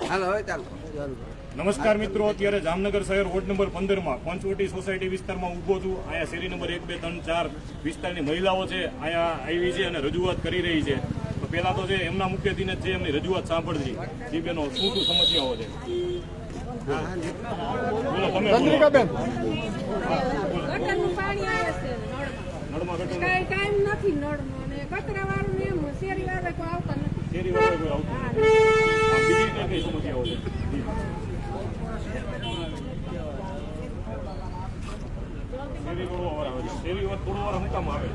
નમસ્કાર મિત્રો, અત્યારે જામનગર શહેર વોર્ડ નંબર 15 માં પંચવટી સોસાયટી વિસ્તારમાં ઊભો છું. અહીંયા શેરી નંબર 1, 2, 3, 4 વિસ્તારની મહિલાઓ છે, અહીંયા આવી છે અને રજૂઆત કરી રહી છે. તો પહેલા તો જે એમના મુખ્યત્વે છે એમની રજૂઆત સાંભળજી. જી બેનો, શું સમસ્યાઓ છે? બોલો તમે. ગટરનું પાણી આવે છે નળમાં ગટર કઈ ટાઈમ નથી નળનો ને કચરાવાળું ને એમ શેરીવાળા કોઈ આવતા નથી. શેરીવાળા કોઈ આવતું નથી. બીજી કઈ સમસ્યાઓ છે? શેરી તોડવા આવે છે. શેરી તોડવા શું કામ આવે છે?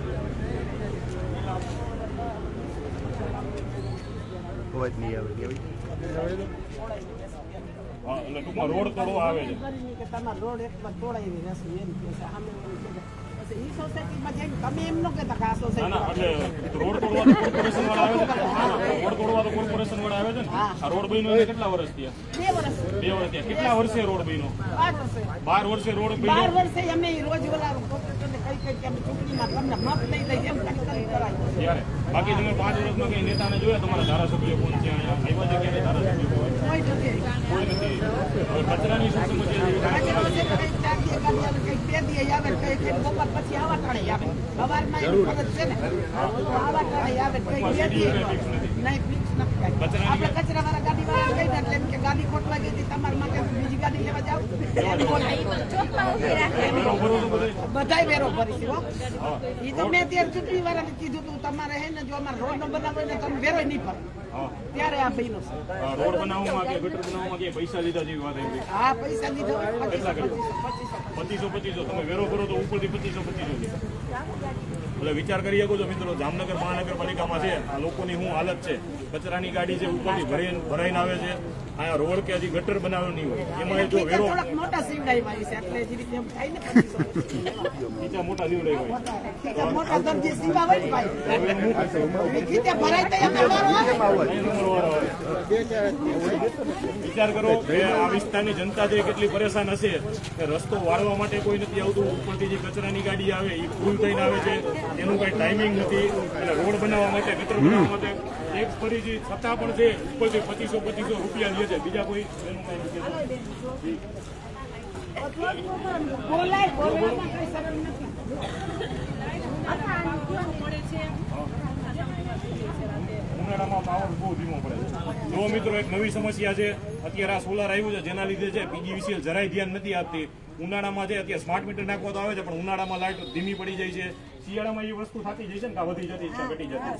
હા, એટલે ટૂંકમાં રોડ તોડવા આવે છે. રોડ એક તોડાવી રહેશે એમ કે સામે ઈ સોસાયટીમાં જેમ તમે એમ ન કહેતા કે આ સોસાયટી રોડ તોડવા તો કોર્પોરેશન વાળા આવે છે. રોડ તોડવા તો કોર્પોરેશન વાળા આવે છે ને. આ રોડ બન્યો એને કેટલા વર્ષ થયા? 2 વર્ષ. 2 વર્ષ થયા. કેટલા વર્ષે રોડ બન્યો? 12 12 વર્ષે. વર્ષે રોડ બન્યો. 12 વર્ષે અમે રોજ ઓલા કોર્પોરેટરને કઈ કે અમે ચૂંટણીમાં તમને મત લઈ લઈ એમ કરી કરાય. ત્યારે બાકી તમે 5 વર્ષમાં કઈ નેતાને જોયા? તમારા ધારાસભ્યો કોણ છે? અહીંયા આવ્યા છે ક્યારે ધારાસભ્યો? કોઈ નથી. હવે કચરાની શું સમસ્યા છે? પછી આવા ટાણે આવે સવારમાં એનું ફરજ છે ને, આવા ટાણે આવે નહીં ફિક્સ નથી. આપણે કચરાવાળા ગાડીવાળા કઈ એટલે એમ કે ગાડી ખોટવા ગઈ હતી તમારા માટે બીજી ગાડી લેવા જાવ બધાય વેરો ભરીશ. એ તો મેં અત્યારે ચૂંટણી વાળાને કીધું તું તમારે હે ને જો અમારે રોડ નો બનાવો ને તમે વેરો નહીં ભરો. ત્યારે આ બન્યું છે. રોડ બનાવવામાં કે ગટર બનાવવામાં કે પૈસા લીધા જેવી વાત આવી? હા, પૈસા લીધો. કેટલા કર્યો? 2500. તમે વેરો કરો તો ઉપરથી 2500 એટલે વિચાર કરી શકો છો મિત્રો, જામનગર મહાનગરપાલિકામાં છે આ લોકોની શું હાલત છે. કચરાની ગાડી છે ઉપરથી ભરાઈને આવે છે. અહીંયા રોડ કે હજી ગટર બનાવ્યો નહીં હોય એમાં જો વેરો મોટા સીવડાઈ છે એટલે જે રીતે એમ થાય ને નીચા મોટા જીવડાઈ હોય મોટા દરજી સીવા હોય ભાઈ કીતે ભરાય તો એમ વિચાર કરો કે આ વિસ્તારની જનતા જે કેટલી પરેશાન હશે કે રસ્તો વાળવા માટે કોઈ નથી આવતું. ઉપરથી જે કચરાની ગાડી આવે એ ફૂલ થઈને આવે છે, એનું કઈ ટાઈમિંગ નથી. એટલે રોડ બનાવવા માટે ગટર બનાવવા માટે ટેક્સ ભરી છે છતાં પણ છે ઉપરથી 2500 રૂપિયા લે છે. બીજા કોઈ એનું કઈ નથી. ઉનાળામાં પાવર બહુ ધીમો પડે છે. જો મિત્રો, એક નવી સમસ્યા છે. અત્યારે આ સોલાર આવ્યું છે જેના લીધે છે પીજીવીસીએલ જરાય ધ્યાન નથી આપતી. ઉનાળામાં છે અત્યારે સ્માર્ટ મીટર નાખવા તો આવે છે પણ ઉનાળામાં લાઈટ ધીમી પડી જાય છે. શિયાળામાં એ વસ્તુ થતી જાય છે ને, વધી જતી ઘટી જતી.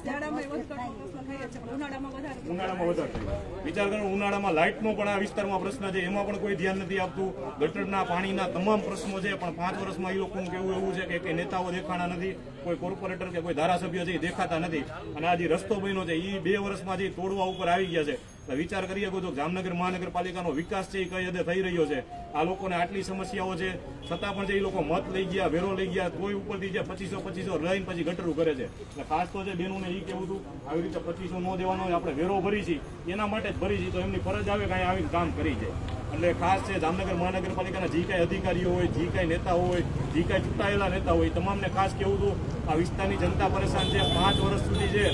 ઉનાળામાં વધારે થાય. વિચાર કરો, ઉનાળામાં લાઇટનો પણ આ વિસ્તારમાં પ્રશ્ન છે, એમાં પણ કોઈ ધ્યાન નથી આપતું. ગટરના પાણીના તમામ પ્રશ્નો છે પણ 5 વર્ષમાં એ લોકોનું કેવું એવું છે કે નેતાઓ દેખાણા નથી, કોઈ કોર્પોરેટર કે કોઈ ધારાસભ્ય છે એ દેખાતા નથી. અને આ જે રસ્તો બન્યો છે એ 2 વર્ષમાં જે તોડવા ઉપર આવી ગયા છે. વિચાર કરી શકો છો જામનગર મહાનગરપાલિકાનો વિકાસ છે એ કઈ હદે થઈ રહ્યો છે. આ લોકોને આટલી સમસ્યાઓ છે છતાં પણ જે એ લોકો મત લઈ ગયા, વેરો લઈ ગયા, કોઈ ઉપરથી જે 2500 લઈને પછી ગટરું કરે છે. એટલે ખાસ તો જે બેનોને એ કેવું હતું આવી રીતે 2500 ન દેવાનો હોય, આપણે વેરો ભરી છીએ એના માટે જ ભરી છીએ તો એમની ફરજ આવે કાંઈ આવીને કામ કરી જાય. એટલે ખાસ છે જામનગર મહાનગરપાલિકાના જે કાંઈ અધિકારીઓ હોય, જે કાંઈ નેતા હોય, જે કાંઈ ચૂંટાયેલા નેતા હોય, તમામને ખાસ કેવું હતું આ વિસ્તારની જનતા પરેશાન છે. 5 વર્ષ સુધી છે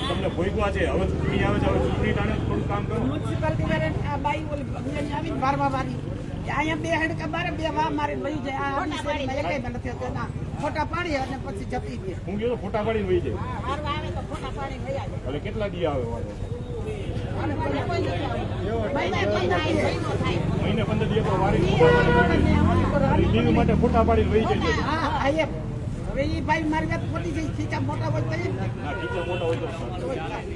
તમને ભોગવા છે. હવે ચૂંટણી આવે છે, હવે ચૂંટણી ટાણે થોડું કામ કરો. મ્યુનિસિપાલિટી વાળા બાઈ ઓલી આવીને વારવા વારી અહીંયા 2 હેડકા બારે 2 વા મારે વહી જાય. આ શેરીમાં એકઈ નથી હોતા. ફોટા પાડી અને પછી જતી દે. હું કીધું ફોટા પાડીને વહી જાય. વારવા આવે તો ફોટા પાડીને વહી જાય. એટલે કેટલા દી આવે વારો? મહિને 15 દી વારી માટે ફોટા પાડીને વહી જાય. હા, હવે એ ભાઈ મારી વાત ખોટી છે. ખીચા મોટા હોય તો ખીચા મોટા હોય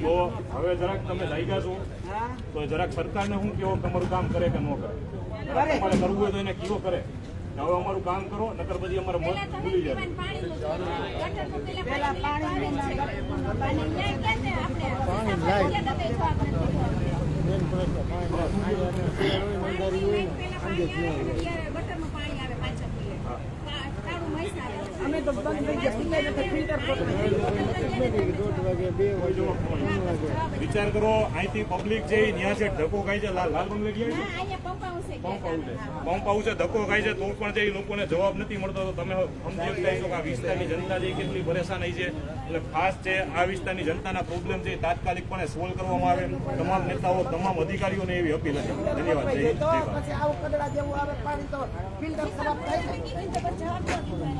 તો હવે જરાક તમે લાગ્યા છો તો જરાક સરકારને શું કેવો તમારું કામ કરે કે ન કરે? તમારે કરવું હોય તો એને કેવો કરે હવે અમારું કામ કરો, નકર પછી અમારે મત ભૂલી જાય. પેલા પાણી અમે તો બંધ થઈ ગયા પીને તો ફિલ્ટર વિચાર કરો, અહીંથી પબ્લિક જે ન્યા છે ધક્કો ખાય છે, લાલ બંગલે ગયા છે, પંપ આવશે, ધક્કો ખાય છે, તો પણ જે લોકોને જવાબ નથી મળતો. તો તમે સમજી શકતા છો કે આ વિસ્તારની જનતા જે કેટલી પરેશાની છે. એટલે ખાસ છે આ વિસ્તારની જનતાના પ્રોબ્લેમ છે તાત્કાલિકપણે સોલ્વ કરવામાં આવે. તમામ નેતાઓ, તમામ અધિકારીઓને એવી અપીલ હતી. ધન્યવાદ. જય હિન્દ, જય ભારત. પછી આવું કદડા જેવું આવે પાણી તો ફિલ્ટર ખરાબ થાય ને.